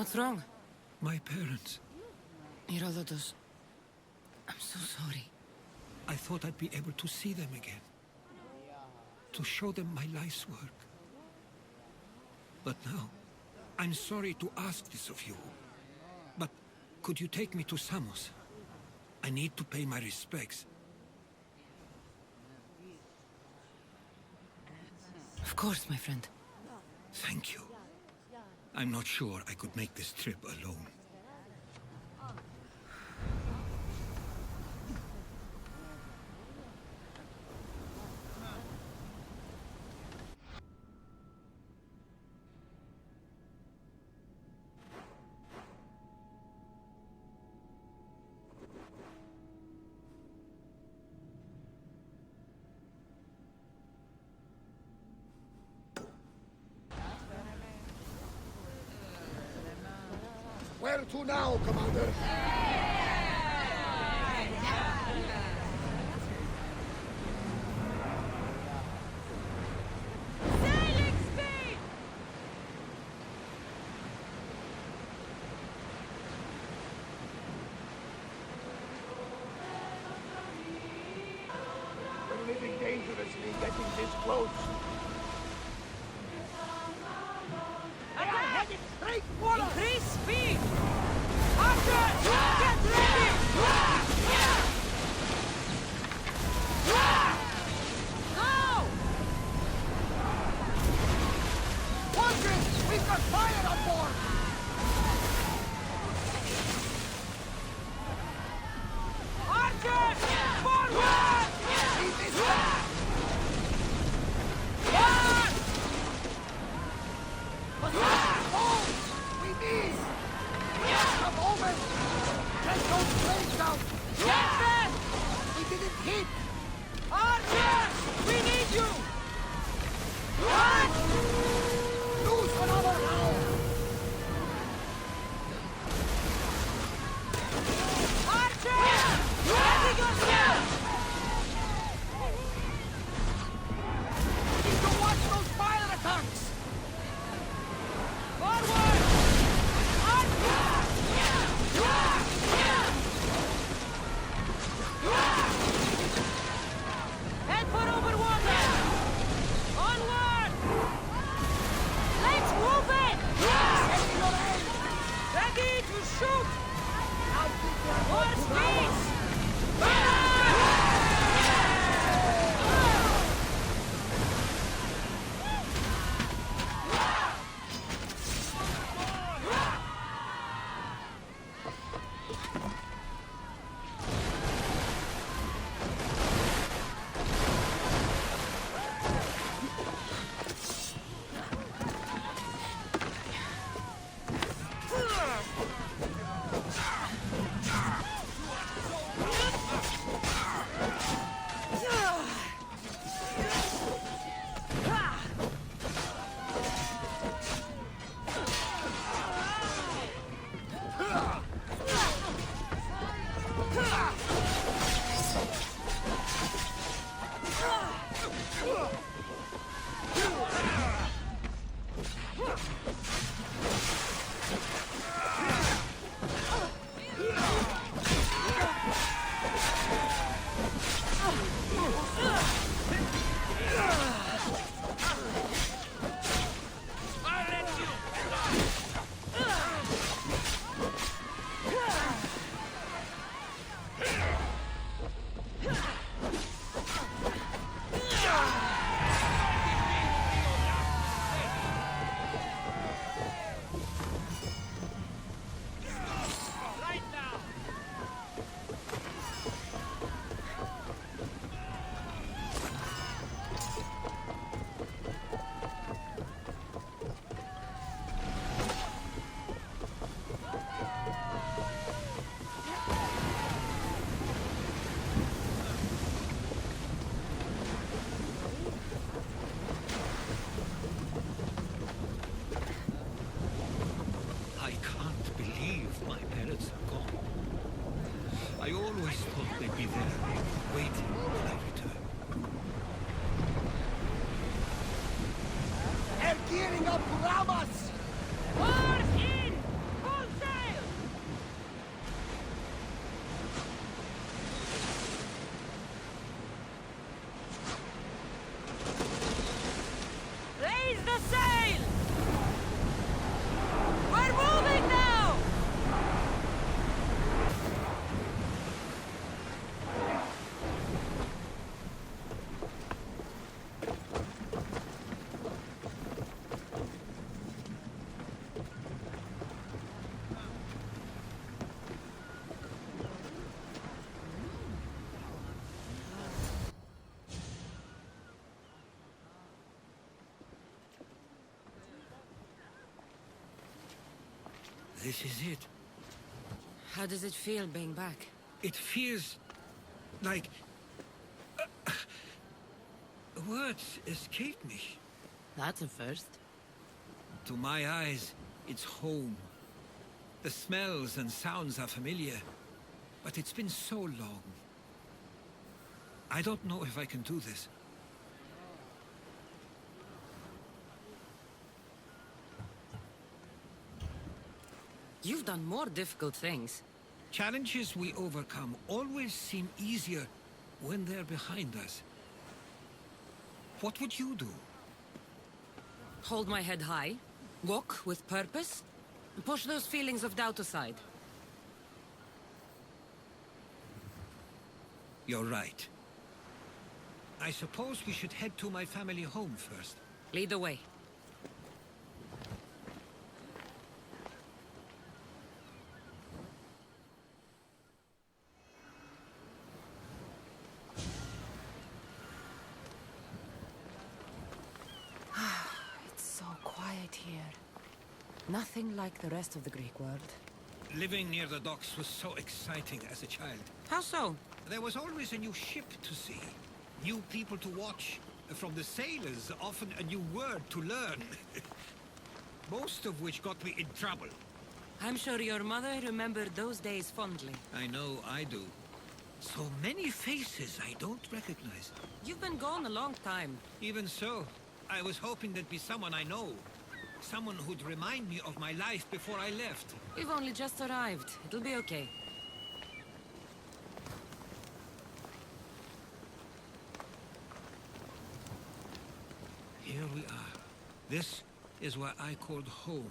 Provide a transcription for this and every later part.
What's wrong? My parents. Herodotus. I'm so sorry. I thought I'd be able to see them again. To show them my life's work. But now, I'm sorry to ask this of you. But could you take me to Samos? I need to pay my respects. Of course, my friend. Thank you. I'm not sure I could make this trip alone. Where to now, Commander? Sailing speed! We're living dangerously getting this close. They are headed straight for us! Increase speed! Archer! Get ready! Go! Watchers! We've got fire on board! Archer! Forward! See this way! Oh! We miss! Come over! Take those flames out! Get them! We didn't hit! Archer! We need you! Lose another hour! Archer! Ready yourself! We need to watch those fire attacks! Forward! Archer! Head for over water! Onward! Let's move it! Steady your aim! Ready to shoot! Now keep your More head down. speed! I can't believe my parents are gone. I always thought they'd be there, waiting when I return. They're gearing up to ram us! Oars in! This is it. How does it feel being back? It feels like... words escape me. That's a first. To my eyes, it's home. The smells and sounds are familiar, but it's been so long. I don't know if I can do this. You've done more difficult things. Challenges we overcome always seem easier when they're behind us. What would you do? Hold my head high, walk with purpose, and push those feelings of doubt aside. You're right. I suppose we should head to my family home first. Lead the way. It's so quiet here. Nothing like the rest of the Greek world. Living near the docks was so exciting as a child. How so? There was always a new ship to see, new people to watch. From the sailors, often a new word to learn. Most of which got me in trouble. I'm sure your mother remembered those days fondly. I know I do. So many faces I don't recognize. You've been gone a long time. Even so, I was hoping there'd be someone I know. Someone who'd remind me of my life before I left. We've only just arrived. It'll be okay. Here we are. This is where I called home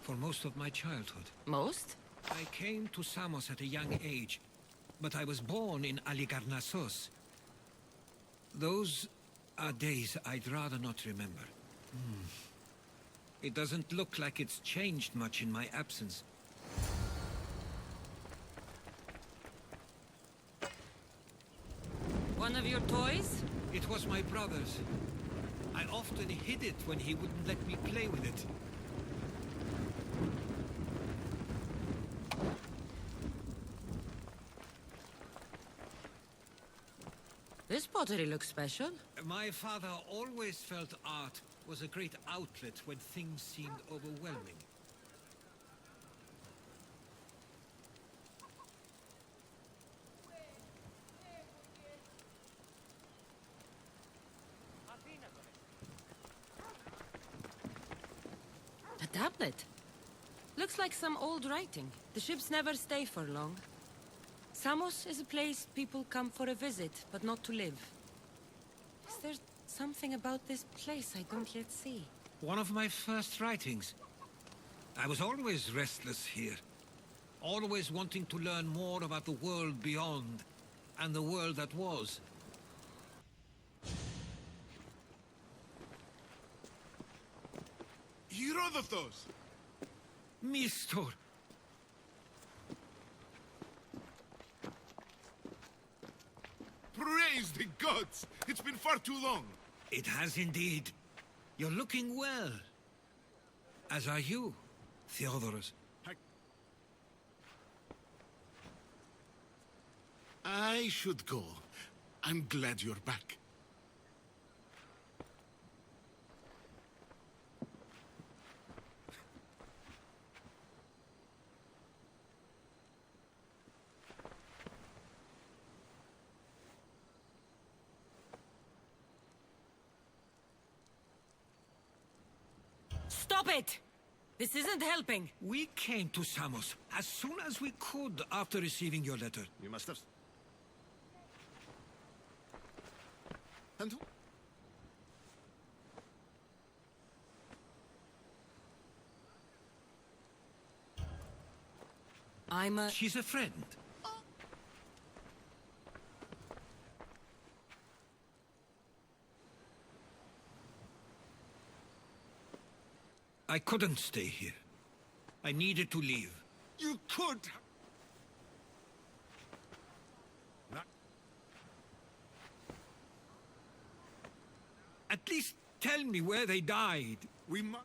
for most of my childhood. Most? I came to Samos at a young age, but I was born in Aligarnassos. Those are days I'd rather not remember. It doesn't look like it's changed much in my absence. One of your toys? It was my brother's. I often hid it when he wouldn't let me play with it. This pottery looks special. My father always felt art was a great outlet when things seemed overwhelming. A tablet. Looks like some old writing. The ships never stay for long. Samos is a place people come for a visit, but not to live. Is there something about this place I don't yet see? One of my first writings. I was always restless here. Always wanting to learn more about the world beyond, and the world that was. Herodotos! Mistor! Praise the gods! It's been far too long. It has indeed. You're looking well. As are you, Theodoros. I should go. I'm glad you're back. Stop it! This isn't helping. We came to Samos as soon as we could after receiving your letter. You must have... And who? I'm a... She's a friend. I couldn't stay here. I needed to leave. You could... Not... At least tell me where they died. We must...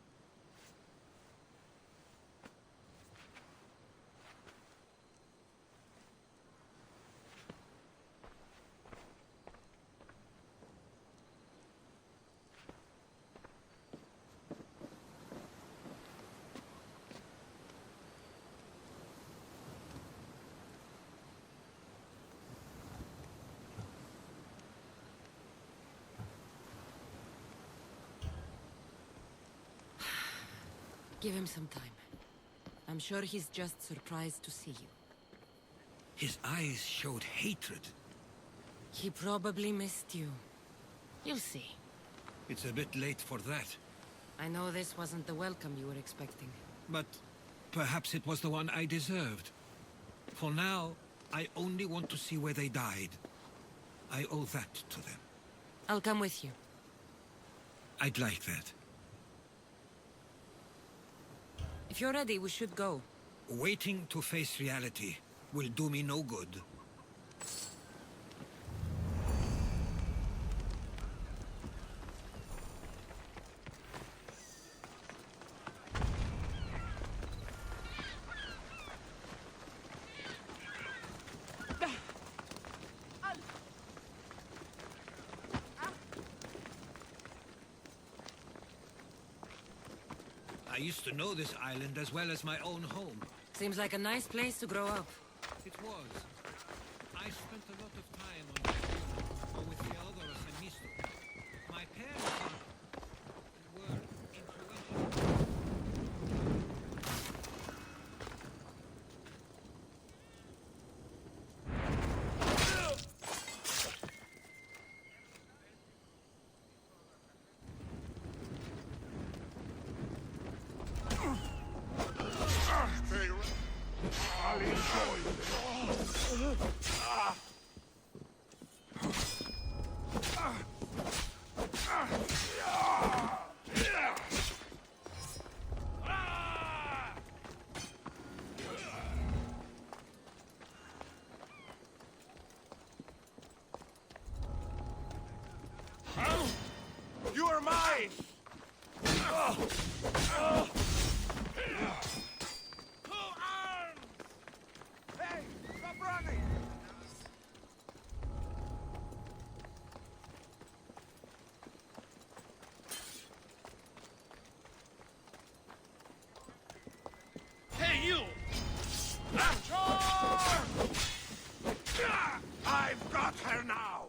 Give him some time. I'm sure he's just surprised to see you. His eyes showed hatred. He probably missed you. You'll see. It's a bit late for that. I know this wasn't the welcome you were expecting. But perhaps it was the one I deserved. For now, I only want to see where they died. I owe that to them. I'll come with you. I'd like that. If you're ready, we should go. Waiting to face reality will do me no good. I used to know this island as well as my own home. Seems like a nice place to grow up. It was. I spent a lot of time on the island, or with Theodoros and Misto. My parents were influential. I'll enjoy this. You are mine! Hey, stop running! Hey, you! I've got her now!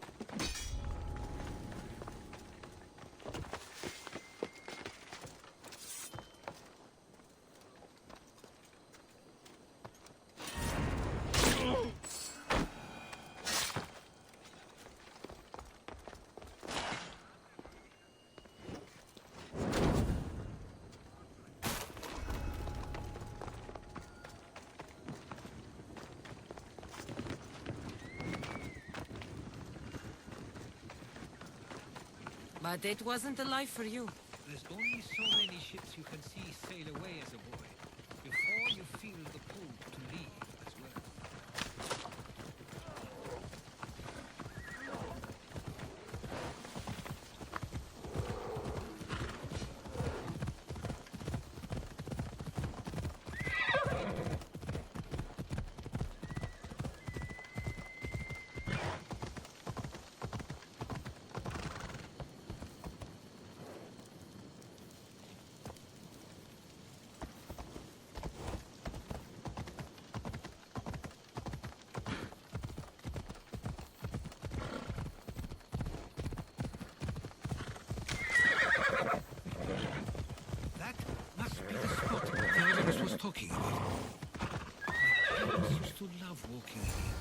But it wasn't the life for you. There's only so many ships you can see sail away as a boy, before you feel the pull to leave as well. That must be the spot Theodoros was talking about. My parents used to love walking here.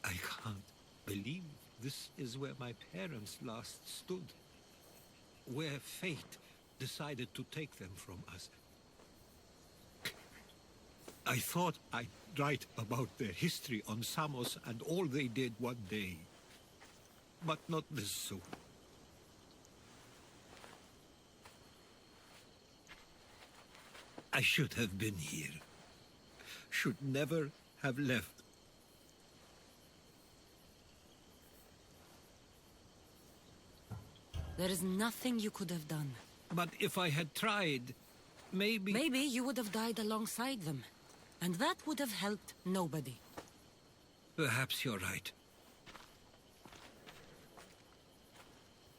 I can't believe this is where my parents last stood. Where fate decided to take them from us. I thought I'd write about their history on Samos and all they did one day. But not this soon. I should have been here. Should never have left. There is nothing you could have done. But if I had tried, maybe... Maybe you would have died alongside them. And that would have helped nobody. Perhaps you're right.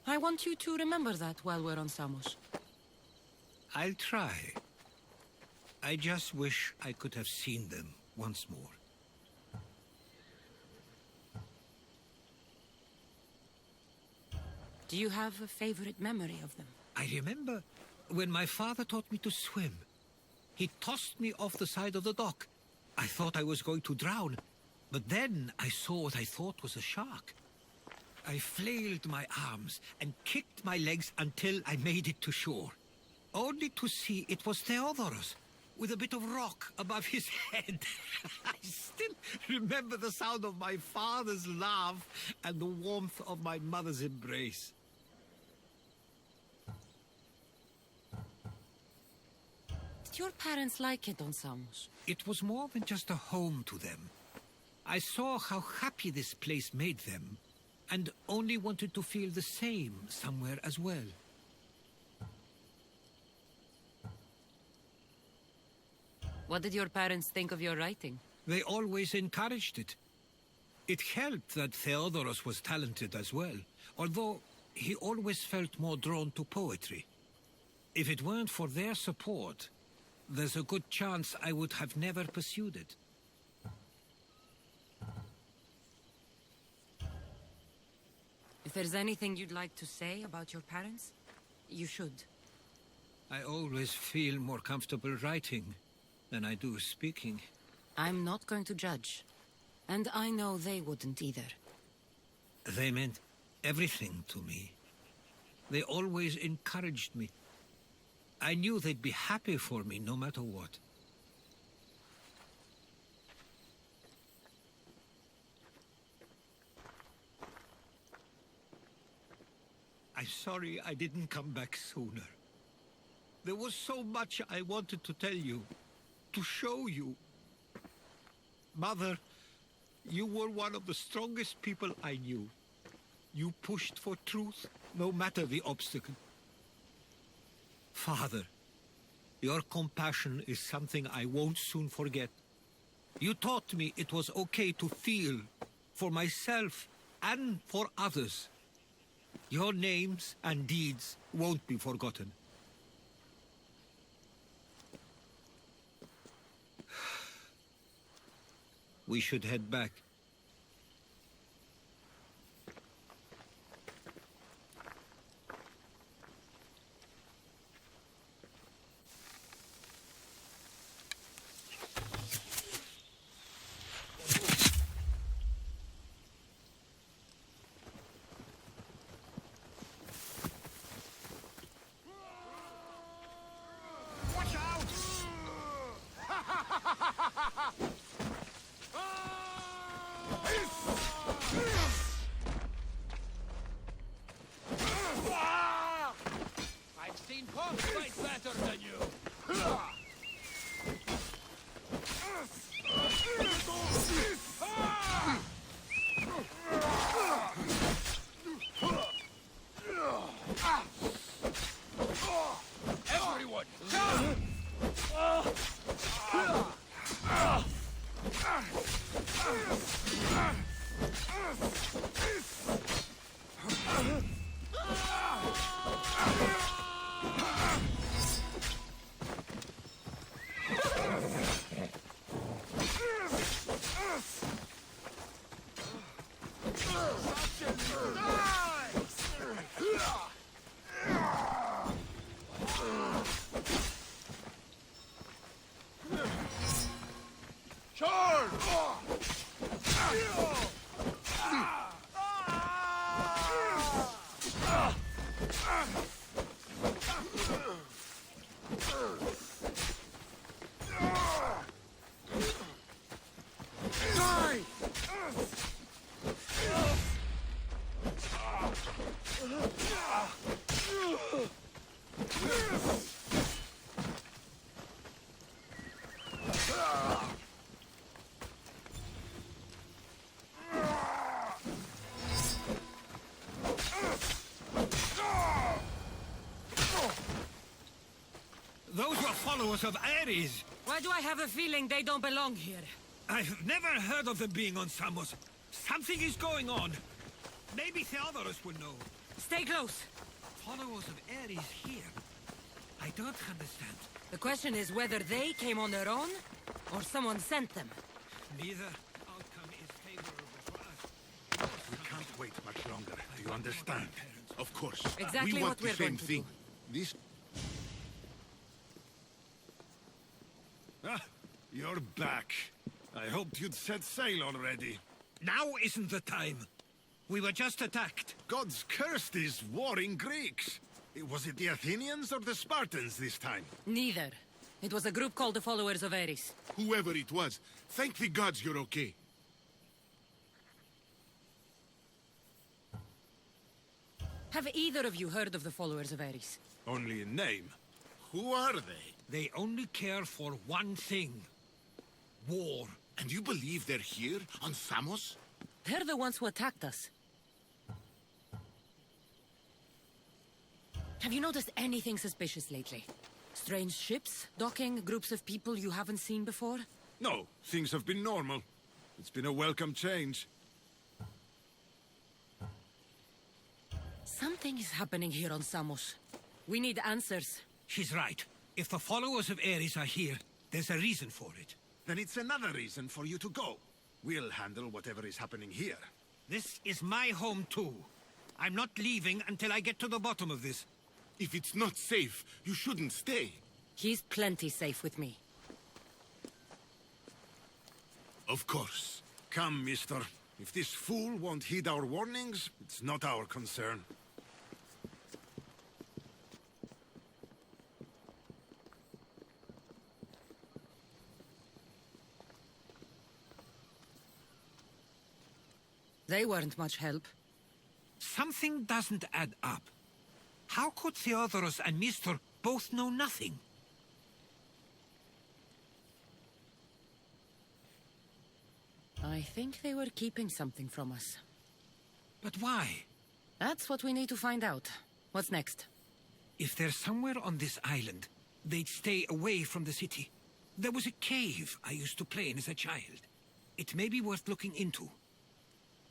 I want you to remember that while we're on Samos. I'll try. I just wish I could have seen them once more. Do you have a favorite memory of them? I remember when my father taught me to swim. He tossed me off the side of the dock. I thought I was going to drown, but then I saw what I thought was a shark. I flailed my arms and kicked my legs until I made it to shore, only to see it was Theodorus, with a bit of rock above his head. I still remember the sound of my father's laugh and the warmth of my mother's embrace. Did your parents like it on Samos? It was more than just a home to them. I saw how happy this place made them, and only wanted to feel the same somewhere as well. What did your parents think of your writing? They always encouraged it. It helped that Theodorus was talented as well, although he always felt more drawn to poetry. If it weren't for their support, there's a good chance I would have never pursued it. If there's anything you'd like to say about your parents, you should. I always feel more comfortable writing than I do speaking. I'm not going to judge. And I know they wouldn't either. They meant everything to me. They always encouraged me. I knew they'd be happy for me no matter what. I'm sorry I didn't come back sooner. There was so much I wanted to tell you, to show you. Mother, you were one of the strongest people I knew. You pushed for truth, no matter the obstacle. Father, your compassion is something I won't soon forget. You taught me it was okay to feel, for myself and for others. Your names and deeds won't be forgotten. We should head back. Watch out! I've seen punks fight better than you. Everyone, down! Charge! Die! Those were followers of Ares. Why do I have a feeling they don't belong here? I've never heard of them being on Samos. Something is going on. Maybe Theodorus will know. Stay close. Followers of Ares here? I don't understand. The question is whether they came on their own, or someone sent them. Neither outcome is favorable for us. We can't wait much longer. Do you understand? Parents Of course. Exactly we want what we're the same going to thing. do. This... Ah, you're back. I hoped you'd set sail already. Now isn't the time. We were just attacked. God's cursed these warring Greeks. Was it the Athenians or the Spartans this time? Neither. It was a group called the Followers of Ares. Whoever it was, thank the gods you're okay. Have either of you heard of the Followers of Ares? Only in name. Who are they? They only care for one thing. War. And you believe they're here, on Samos? They're the ones who attacked us. Have you noticed anything suspicious lately? Strange ships, docking, groups of people you haven't seen before? No, things have been normal. It's been a welcome change. Something is happening here on Samos. We need answers. She's right. If the followers of Ares are here, there's a reason for it. Then it's another reason for you to go. We'll handle whatever is happening here. This is my home too. I'm not leaving until I get to the bottom of this. If it's not safe, you shouldn't stay. He's plenty safe with me. Of course. Come, mister. If this fool won't heed our warnings, it's not our concern. They weren't much help. Something doesn't add up. How could Theodoros and Mr. both know nothing? I think they were keeping something from us. But why? That's what we need to find out. What's next? If they're somewhere on this island, they'd stay away from the city. There was a cave I used to play in as a child. It may be worth looking into.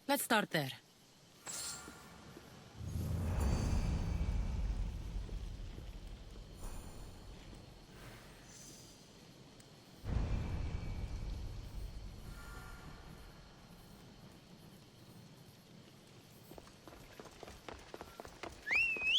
Let's start there.